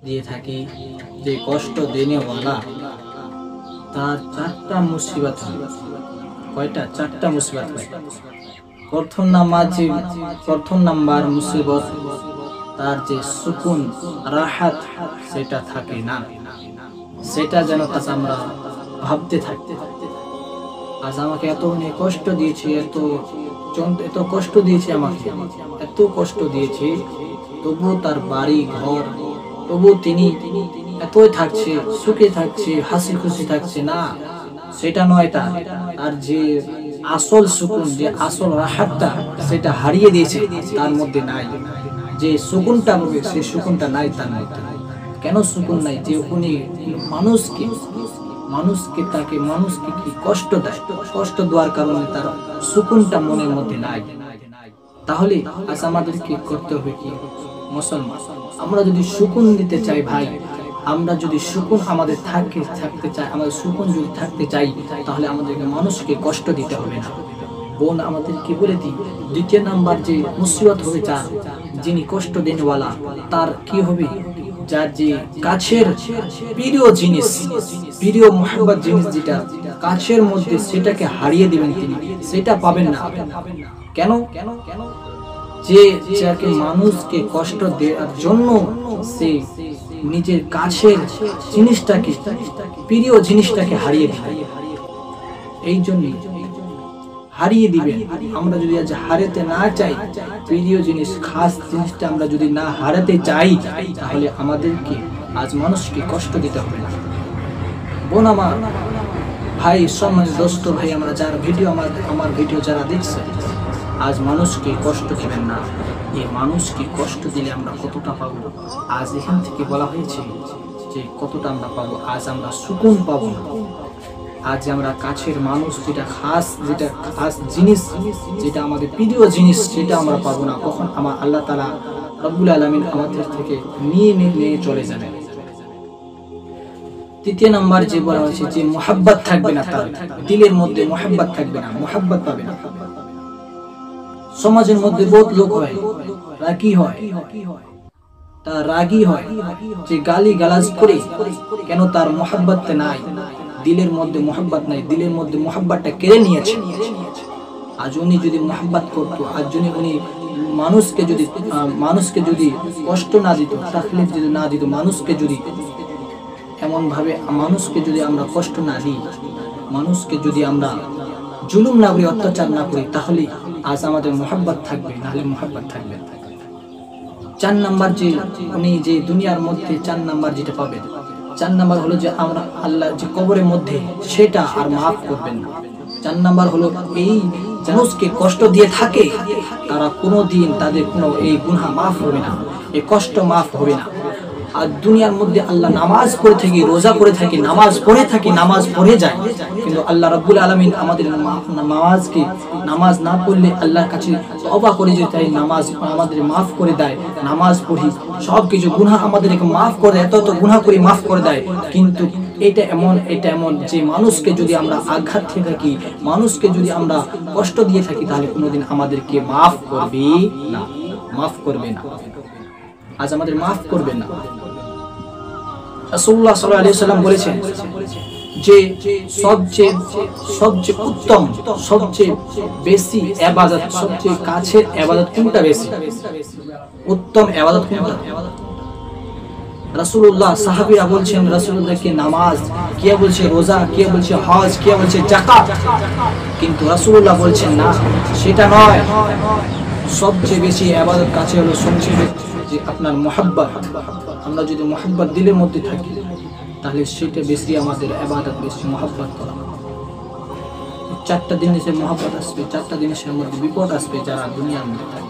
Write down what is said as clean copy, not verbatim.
দিয়ে থাকি, যে কষ্ট দেনেওয়ালা তার চারটা মুসিবত হয়। কয়টা? চারটা মুসিবত হয়। প্রথম নাম্বার মুসিবত, তার যে সুকুন রাহাত সেটা থাকে না, সেটা যেন আজ আমরা ভাবতে থাকতে আজ আমাকে এত কষ্ট দিয়েছে, এত কষ্ট দিয়েছে, আমাকে এত কষ্ট দিয়েছে, তবু তার বাড়ি ঘর, তবু তিনি এতই থাকছে, সুখে থাকছে, হাসি খুশি থাকছে না, সেটা নয়। তার যে আসল সুকুন, যে আসল রাহাতটা, সেটা হারিয়ে দিয়েছে, তার মধ্যে নাই। যে সুকুনটা হবে, সেই সুকুনটা নাই তার মধ্যে। কেন সুকুন নাই? যে উনি মানুষকে কি কষ্ট দেয়, কষ্ট দেওয়ার কারণে তার সুকুনটা মনের মধ্যে নাই। তাহলে আজ আমাদেরকে করতে হবে কি? মুসলমান, আমরা যদি সুকুন দিতে চাই ভাই, আমরা যদি সুকুন আমাদের থাকতে চাই, আমাদের সুকুন যদি থাকতে চাই, তাহলে আমাদেরকে মানুষকে কষ্ট দিতে হবে না। বোন আমাদের কি বলে দিই, দ্বিতীয় নাম্বার যে মুসিবত হবে, যিনি কষ্ট দেনওয়ালা, তার কি হবে? যার যে কাছের প্রিয় জিনিস, প্রিয় মোহাম্মত জিনিস, যেটা কাছের মধ্যে, সেটাকে হারিয়ে দিবেন তিনি, সেটা পাবেন না। কেন? যে যাকে মানুষকে কষ্ট দেওয়ার জন্য সে নিজের কাছের জিনিসটাকে, প্রিয় জিনিসটাকে হারিয়ে দিবে, এই জন্য হারিয়ে দিবেন। আমরা যদি আজ হারাতে না চাই, প্রিয় জিনিস, খাস জিনিসটা আমরা যদি না হারাতে চাই, তাহলে আমাদেরকে আজ মানুষকে কষ্ট দিতে হবে না। বোন আমার, ভাই, সম্মানিত দোস্ত ভাই, আমরা যারা ভিডিও আমার ভিডিও যারা দেখছে, আজ মানুষকে কষ্ট দিবেন না। এই মানুষকে কষ্ট দিলে আমরা কতটা পাবো, আজ এখান থেকে বলা হয়েছে যে কতটা আমরা পাবো। আজ আমরা সুকুন পাবো না। আজ আমরা কাছের মানুষ, যেটা খাস জিনিস, যেটা আমাদের প্রিয় জিনিস, সেটা আমরা পাবো না। কখন? আমার আল্লাহ তাআলা রব্বুল আলামিন আমাদের থেকে নিয়ে চলে যাবে। তৃতীয় নাম্বার যে বলা হয়েছে, যে মুহাব্বত থাকবে না, তার দিলের মধ্যে মুহাব্বত থাকবে না, মুহাব্বত পাবে না। সমাজের মধ্যে বহুত লোক হয়, রাগী হয়, যে গালি গালাজ করে, কেন? তার মুহাব্বত নাই, দিলের মধ্যে মুহাব্বত নাই, দিলের মধ্যে মুহাব্বতটা কেড়ে নিয়েছে। আজ উনি যদি মুহাব্বত করতো, আজ উনি মানুষকে যদি কষ্ট না দিত, তাকলিফ যদি না দিত, মানুষকে যদি এমন ভাবে, মানুষকে যদি আমরা কষ্ট না দিই, মানুষকে যদি আমরা জুলুম না করি, অত্যাচার না করি, তাহলে আজ আমাদের মুহাব্বত থাকবে, নাহলে মুহাব্বত থাকবে না। 4 নাম্বার যে উনি যে দুনিয়ার মধ্যে 4 নাম্বার যেটা পাবেন, 4 নাম্বার হলো যে আমরা আল্লাহ যে কবরের মধ্যে, সেটা আর মাফ করবেন না। 4 নাম্বার হলো এই মানুষকে কষ্ট দিয়ে থাকে, তারা কোনোদিন তাদের কোনো এই গুনাহ মাফ হবে না, এই কষ্ট মাফ হবে না। আর দুনিয়ার মধ্যে আল্লাহ নামাজ পড়ে থাকি, রোজা করে থাকি, নামাজ পড়ে যায়, কিন্তু আল্লাহ রাব্বুল আলামিন আমাদের নামাজ না পড়লে আল্লাহর কাছে তওবা করে যে তাই নামাজ আমাদের মাফ করে দেয়। নামাজ পড়ি, সব কিছু গুনাহ আমাদেরকে মাফ করে দেয়, এত গুনাহ করে মাফ করে দেয়। কিন্তু এটা এমন যে মানুষকে যদি আমরা আঘাত দিয়ে থাকি, মানুষকে যদি আমরা কষ্ট দিয়ে থাকি, তাহলে কোনোদিন আমাদেরকে মাফ করবে না। আজ আমাদের মাফ করবে না। রাসূলুল্লাহ সাল্লাল্লাহু আলাইহি ওয়াসাল্লাম বলেছেন যে সবচেয়ে উত্তম, সবচেয়ে বেশি ইবাদত, সবচেয়ে কাছের ইবাদত কোনটা? বেশি উত্তম ইবাদত কোনটা? রাসূলুল্লাহ, সাহাবীরা বলছেন রাসূলুল্লাহকে নামাজ, কে বলছে রোজা, কে বলছে হজ, কে বলছে যাকাত, কিন্তু রাসূলুল্লাহ বলছেন না, সেটা নয়। সবচেয়ে বেশি ইবাদত কাছে হলো সবচেয়ে যে আপনার মুহাব্বত। আমরা যদি মুহাব্বত দিলের মধ্যে থাকি, তাহলে সেটা বেশি আমাদের ইবাদত, বেশি মুহাব্বত করা। 4টা জিনিসের মুহাব্বত আসবে, 4টা জিনিসের মধ্যে বিপদ আসবে যারা দুনিয়ার মধ্যে থাকে।